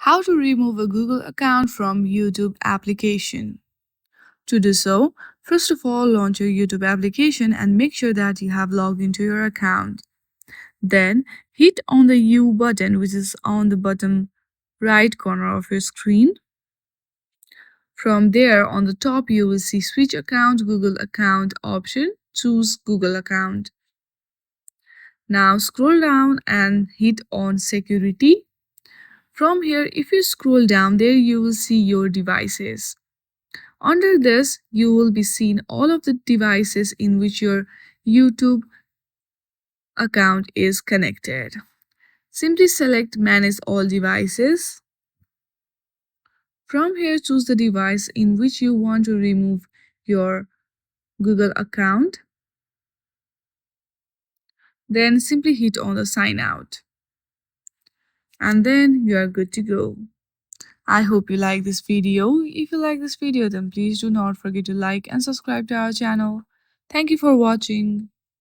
How to remove a Google account from YouTube application. To do so, first of all, launch your YouTube application and make sure that you have logged into your account. Then, hit on the U button, which is on the bottom right corner of your screen. From there, on the top, you will see Switch Account, Google Account option. Choose Google Account. Now, scroll down and hit on Security. From here, if you scroll down there, you will see your devices. Under this, you will be seeing all of the devices in which your YouTube account is connected. Simply select Manage All Devices. From here, choose the device in which you want to remove your Google account. Then simply hit on the Sign Out. And then you are good to go. I hope you like this video. If you like this video, then please do not forget to like and subscribe to our channel. Thank you for watching.